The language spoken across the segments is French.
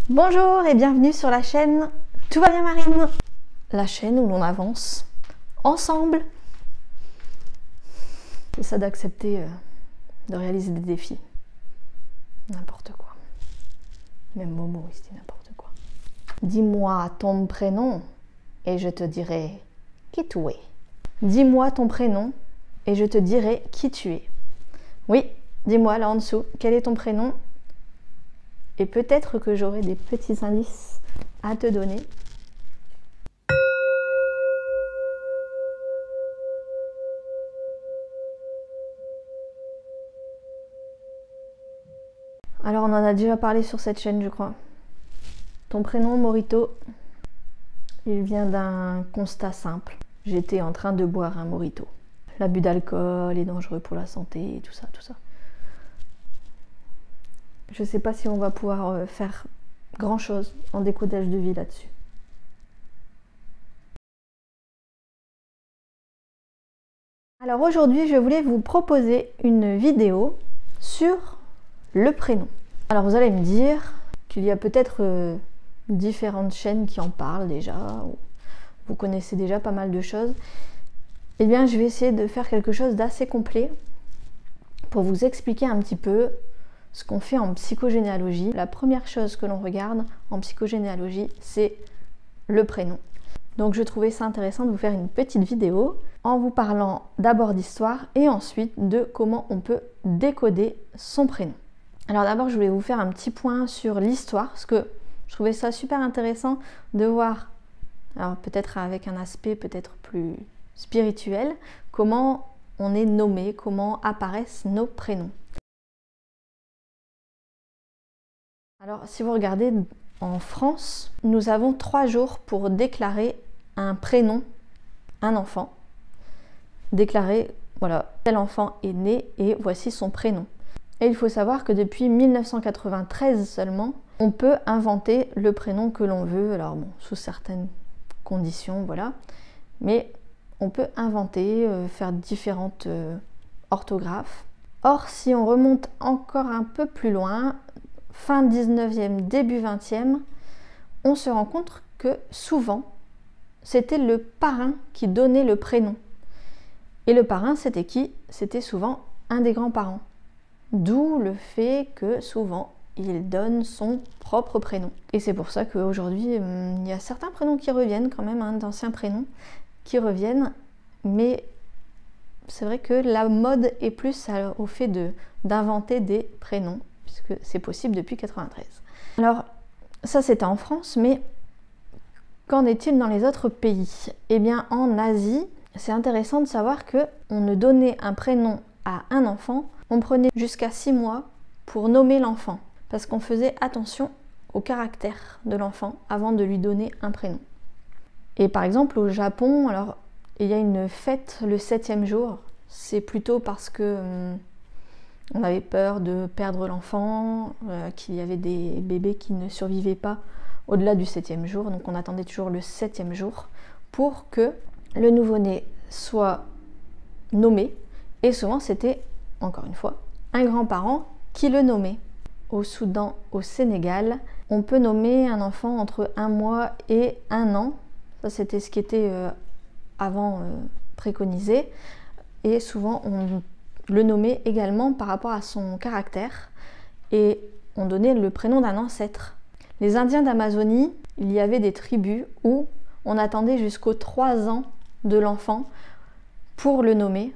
Bonjour et bienvenue sur la chaîne Tout va bien Marine, la chaîne où l'on avance ensemble. C'est ça d'accepter de réaliser des défis. N'importe quoi. Même Momo il se dit n'importe quoi. Dis-moi ton prénom et je te dirai qui tu es. Dis-moi ton prénom et je te dirai qui tu es. Oui, dis-moi là en dessous, quel est ton prénom? Et peut-être que j'aurai des petits indices à te donner. Alors on en a déjà parlé sur cette chaîne je crois. Ton prénom Morito, il vient d'un constat simple. J'étais en train de boire un Morito. L'abus d'alcool est dangereux pour la santé, tout ça, tout ça. Je sais pas si on va pouvoir faire grand chose en décodage de vie là-dessus. Alors aujourd'hui, je voulais vous proposer une vidéo sur le prénom. Alors vous allez me dire qu'il y a peut-être différentes chaînes qui en parlent déjà, ou vous connaissez déjà pas mal de choses. Eh bien, je vais essayer de faire quelque chose d'assez complet pour vous expliquer un petit peu ce qu'on fait en psychogénéalogie. La première chose que l'on regarde en psychogénéalogie, c'est le prénom. Donc je trouvais ça intéressant de vous faire une petite vidéo en vous parlant d'abord d'histoire et ensuite de comment on peut décoder son prénom. Alors d'abord, je voulais vous faire un petit point sur l'histoire parce que je trouvais ça super intéressant de voir, alors peut-être avec un aspect peut-être plus spirituel, comment on est nommé, comment apparaissent nos prénoms. Alors, si vous regardez en France, nous avons 3 jours pour déclarer un prénom, un enfant. Déclarer, voilà, tel enfant est né et voici son prénom. Et il faut savoir que depuis 1993 seulement, on peut inventer le prénom que l'on veut, alors bon, sous certaines conditions, voilà. Mais on peut inventer, faire différentes orthographes. Or, si on remonte encore un peu plus loin, fin 19e, début 20e, on se rend compte que souvent, c'était le parrain qui donnait le prénom. Et le parrain, c'était qui? C'était souvent un des grands-parents. D'où le fait que souvent, il donne son propre prénom. Et c'est pour ça qu'aujourd'hui, il y a certains prénoms qui reviennent quand même, hein, d'anciens prénoms qui reviennent. Mais c'est vrai que la mode est plus au fait d'inventer des prénoms, puisque c'est possible depuis 93. Alors, ça c'était en France, mais qu'en est-il dans les autres pays? Eh bien, en Asie, c'est intéressant de savoir qu'on ne donnait un prénom à un enfant, on prenait jusqu'à 6 mois pour nommer l'enfant, parce qu'on faisait attention au caractère de l'enfant avant de lui donner un prénom. Et par exemple, au Japon, alors, il y a une fête le 7e jour, c'est plutôt parce que on avait peur de perdre l'enfant, qu'il y avait des bébés qui ne survivaient pas au-delà du 7e jour. Donc on attendait toujours le 7e jour pour que le nouveau-né soit nommé. Et souvent c'était, encore une fois, un grand-parent qui le nommait. Au Soudan, au Sénégal, on peut nommer un enfant entre 1 mois et 1 an. Ça c'était ce qui était avant préconisé. Et souvent on le nommait également par rapport à son caractère et on donnait le prénom d'un ancêtre. Les Indiens d'Amazonie, il y avait des tribus où on attendait jusqu'aux 3 ans de l'enfant pour le nommer,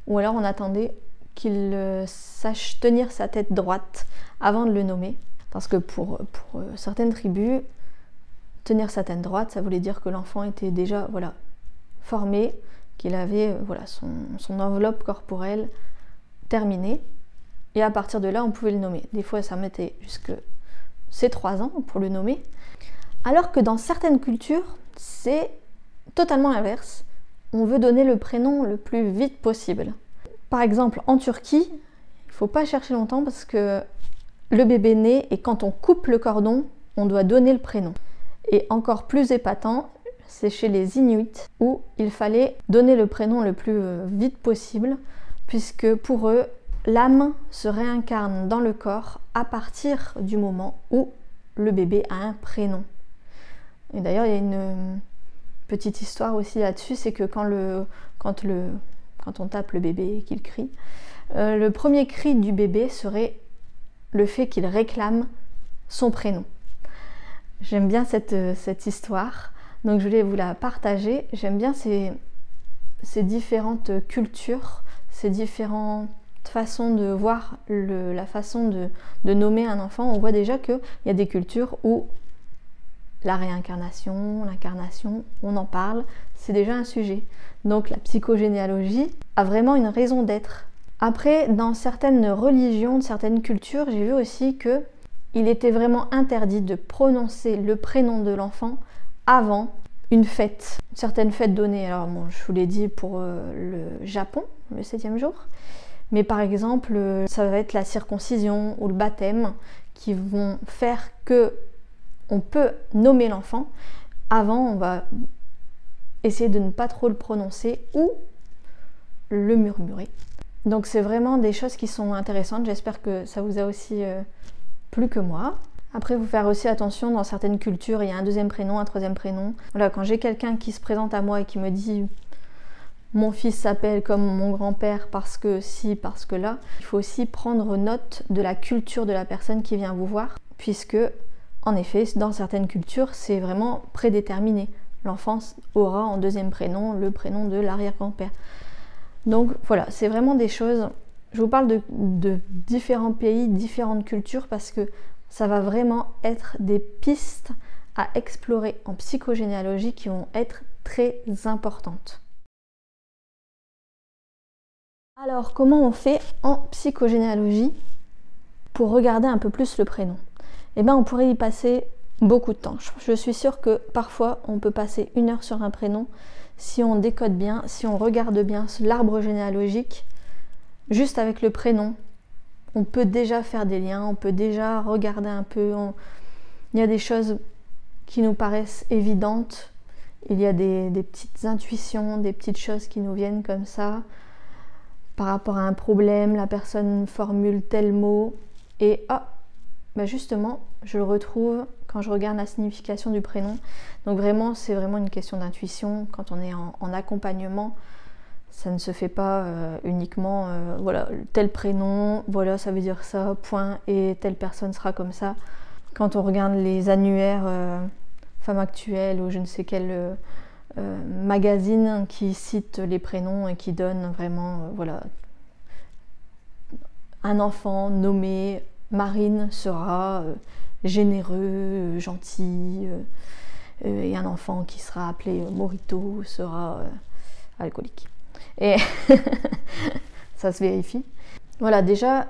ou alors on attendait qu'il sache tenir sa tête droite avant de le nommer, parce que pour certaines tribus, tenir sa tête droite, ça voulait dire que l'enfant était déjà voilà, formé, qu'il avait voilà, son enveloppe corporelle terminée, et à partir de là on pouvait le nommer. Des fois ça mettait jusque ses 3 ans pour le nommer, alors que dans certaines cultures c'est totalement l'inverse, on veut donner le prénom le plus vite possible. Par exemple en Turquie, il ne faut pas chercher longtemps parce que le bébé naît et quand on coupe le cordon, on doit donner le prénom. Et encore plus épatant, c'est chez les Inuits où il fallait donner le prénom le plus vite possible puisque pour eux, l'âme se réincarne dans le corps à partir du moment où le bébé a un prénom. Et d'ailleurs, il y a une petite histoire aussi là-dessus, c'est que quand on tape le bébé et qu'il crie, le premier cri du bébé serait le fait qu'il réclame son prénom. J'aime bien cette histoire, donc je voulais vous la partager. J'aime bien ces différentes cultures, ces différentes façons de voir la façon de nommer un enfant. On voit déjà qu'il y a des cultures où la réincarnation, l'incarnation, on en parle, c'est déjà un sujet. Donc la psychogénéalogie a vraiment une raison d'être. Après, dans certaines religions, certaines cultures, j'ai vu aussi que il était vraiment interdit de prononcer le prénom de l'enfant avant une fête, une certaine fête donnée. Alors bon, je vous l'ai dit pour le Japon, le 7e jour, mais par exemple, ça va être la circoncision ou le baptême qui vont faire que on peut nommer l'enfant. Avant, on va essayer de ne pas trop le prononcer ou le murmurer. Donc c'est vraiment des choses qui sont intéressantes. J'espère que ça vous a aussi plu que moi. Après, il faut faire aussi attention, dans certaines cultures, il y a un deuxième prénom, un troisième prénom. Voilà, quand j'ai quelqu'un qui se présente à moi et qui me dit « mon fils s'appelle comme mon grand-père parce que ci, parce que là », il faut aussi prendre note de la culture de la personne qui vient vous voir, puisque, en effet, dans certaines cultures, c'est vraiment prédéterminé. L'enfant aura en deuxième prénom le prénom de l'arrière-grand-père. Donc voilà, c'est vraiment des choses... Je vous parle de différents pays, différentes cultures, parce que ça va vraiment être des pistes à explorer en psychogénéalogie qui vont être très importantes. Alors, comment on fait en psychogénéalogie pour regarder un peu plus le prénom? Eh bien, on pourrait y passer beaucoup de temps. Je suis sûre que parfois, on peut passer 1 heure sur un prénom si on décode bien, si on regarde bien l'arbre généalogique. Juste avec le prénom, on peut déjà faire des liens, on peut déjà regarder un peu. Il y a des choses qui nous paraissent évidentes, il y a des petites intuitions, des petites choses qui nous viennent comme ça. Par rapport à un problème, la personne formule tel mot et justement, je le retrouve quand je regarde la signification du prénom. Donc vraiment, c'est vraiment une question d'intuition. Quand on est en accompagnement, ça ne se fait pas uniquement, voilà, tel prénom, voilà, ça veut dire ça, point, et telle personne sera comme ça. Quand on regarde les annuaires Femmes Actuelles ou je ne sais quel magazine qui cite les prénoms et qui donne vraiment, voilà, un enfant nommé Marine sera généreux, gentil, et un enfant qui sera appelé Morito sera alcoolique. Et ça se vérifie. Voilà, déjà,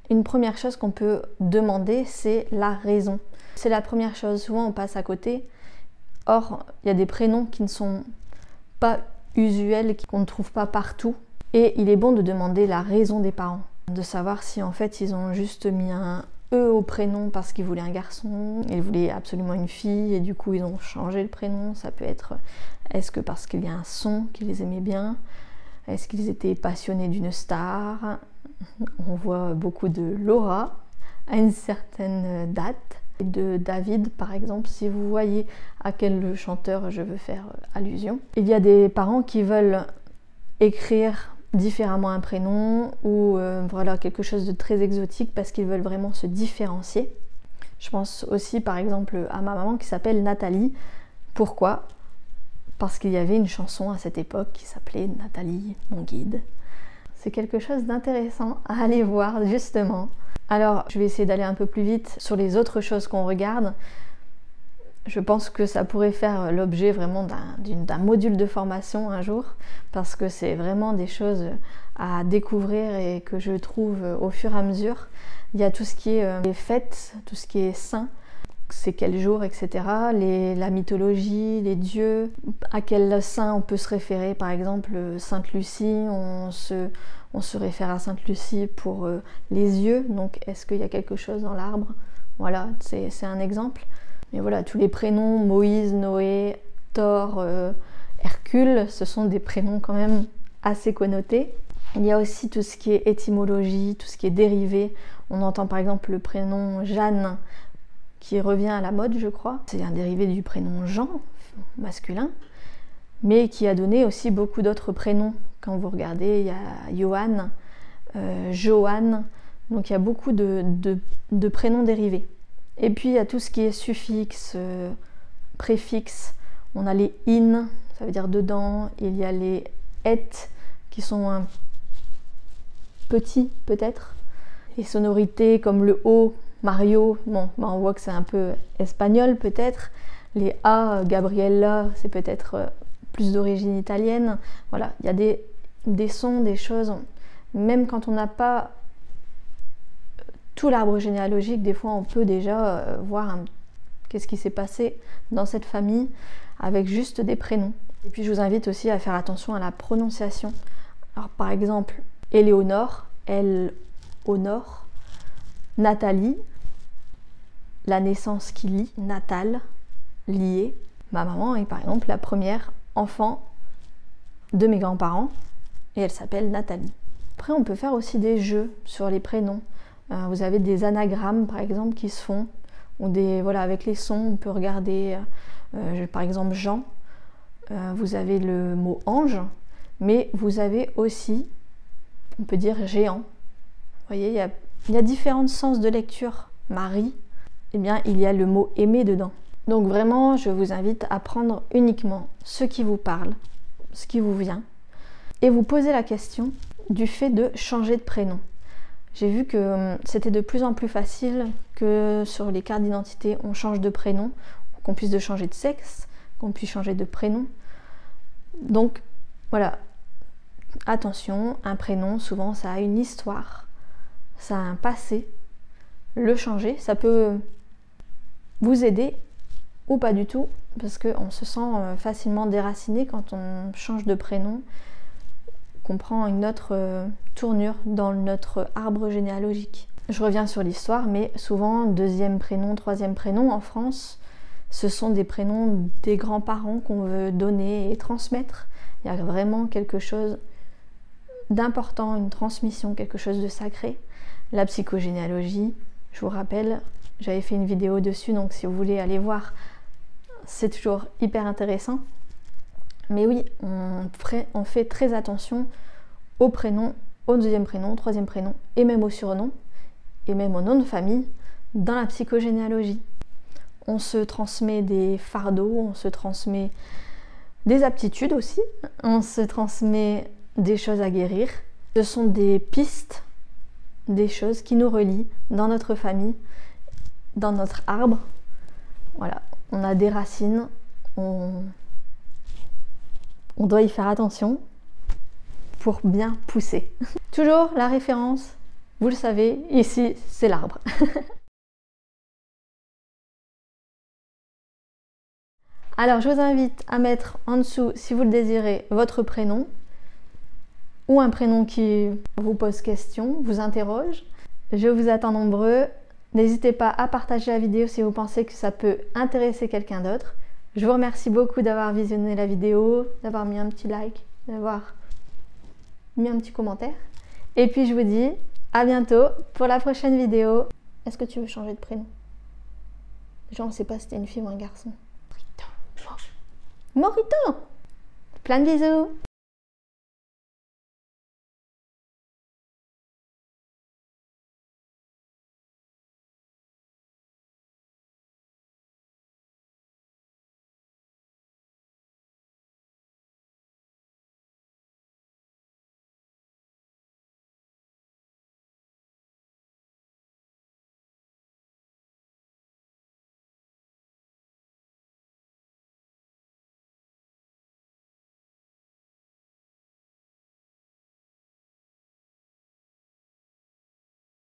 une première chose qu'on peut demander, c'est la raison. C'est la première chose, souvent on passe à côté. Or, il y a des prénoms qui ne sont pas usuels, qu'on ne trouve pas partout. Et il est bon de demander la raison des parents. De savoir si en fait ils ont juste mis un E au prénom parce qu'ils voulaient un garçon, ils voulaient absolument une fille et du coup ils ont changé le prénom. Ça peut être, est-ce que parce qu'il y a un son qu'ils les aimaient bien? Est-ce qu'ils étaient passionnés d'une star? On voit beaucoup de Laura à une certaine date. Et de David, par exemple, si vous voyez à quel chanteur je veux faire allusion. Il y a des parents qui veulent écrire différemment un prénom ou voilà, quelque chose de très exotique parce qu'ils veulent vraiment se différencier. Je pense aussi, par exemple, à ma maman qui s'appelle Nathalie. Pourquoi ? Parce qu'il y avait une chanson à cette époque qui s'appelait Nathalie, mon guide. C'est quelque chose d'intéressant à aller voir justement. Alors, je vais essayer d'aller un peu plus vite sur les autres choses qu'on regarde. Je pense que ça pourrait faire l'objet vraiment d'un module de formation un jour, parce que c'est vraiment des choses à découvrir et que je trouve au fur et à mesure. Il y a tout ce qui est les fêtes, tout ce qui est saint, c'est quel jour, etc. La mythologie, les dieux, à quel saint on peut se référer. Par exemple, Sainte Lucie, on se réfère à Sainte Lucie pour les yeux. Donc, est-ce qu'il y a quelque chose dans l'arbre? Voilà, c'est un exemple. Mais voilà, tous les prénoms, Moïse, Noé, Thor, Hercule, ce sont des prénoms quand même assez connotés. Il y a aussi tout ce qui est étymologie, tout ce qui est dérivé. On entend par exemple le prénom Jeanne, qui revient à la mode, je crois. C'est un dérivé du prénom Jean, masculin, mais qui a donné aussi beaucoup d'autres prénoms. Quand vous regardez, il y a Johan, Joanne, donc il y a beaucoup de prénoms dérivés. Et puis il y a tout ce qui est suffixe, préfixe. On a les in, ça veut dire dedans. Il y a les et, qui sont un petit peut-être. Les sonorités comme le O, Mario, bon, bah on voit que c'est un peu espagnol peut-être. Les A, Gabriella, c'est peut-être plus d'origine italienne. Voilà, il y a des sons, des choses. Même quand on n'a pas tout l'arbre généalogique, des fois on peut déjà voir qu'est-ce qui s'est passé dans cette famille avec juste des prénoms. Et puis je vous invite aussi à faire attention à la prononciation. Alors par exemple, Éléonore, El-Honor, Nathalie, la naissance qui lie, Natal, lié. Ma maman est par exemple la première enfant de mes grands-parents et elle s'appelle Nathalie. Après on peut faire aussi des jeux sur les prénoms. Vous avez des anagrammes par exemple qui se font, ou voilà, avec les sons on peut regarder par exemple Jean, vous avez le mot ange, mais vous avez aussi, on peut dire géant. Vous voyez, il y a différents sens de lecture. Marie, eh bien il y a le mot aimer dedans. Donc vraiment je vous invite à prendre uniquement ce qui vous parle, ce qui vous vient, et vous poser la question du fait de changer de prénom. J'ai vu que c'était de plus en plus facile que sur les cartes d'identité, on change de prénom, qu'on puisse changer de sexe, qu'on puisse changer de prénom. Donc voilà, attention, un prénom, souvent ça a une histoire, ça a un passé. Le changer, ça peut vous aider ou pas du tout, parce qu'on se sent facilement déraciné quand on change de prénom, qu'on prend une autre tournure dans notre arbre généalogique. Je reviens sur l'histoire, mais souvent deuxième prénom, troisième prénom en France, ce sont des prénoms des grands-parents qu'on veut donner et transmettre. Il y a vraiment quelque chose d'important, une transmission, quelque chose de sacré. La psychogénéalogie, je vous rappelle, j'avais fait une vidéo dessus, donc si vous voulez aller voir, c'est toujours hyper intéressant. Mais oui, on fait très attention au prénom, au deuxième prénom, au troisième prénom, et même au surnom, et même au nom de famille, dans la psychogénéalogie. On se transmet des fardeaux, on se transmet des aptitudes aussi, on se transmet des choses à guérir. Ce sont des pistes, des choses qui nous relient dans notre famille, dans notre arbre. Voilà, on a des racines, on doit y faire attention pour bien pousser. Toujours la référence, vous le savez, ici c'est l'arbre. Alors je vous invite à mettre en dessous, si vous le désirez, votre prénom ou un prénom qui vous pose question, vous interroge. Je vous attends nombreux. N'hésitez pas à partager la vidéo si vous pensez que ça peut intéresser quelqu'un d'autre. Je vous remercie beaucoup d'avoir visionné la vidéo, d'avoir mis un petit like, d'avoir mis un petit commentaire. Et puis je vous dis à bientôt pour la prochaine vidéo. Est-ce que tu veux changer de prénom? Genre on ne sait pas si c'était une fille ou un garçon. Morito! Plein de bisous!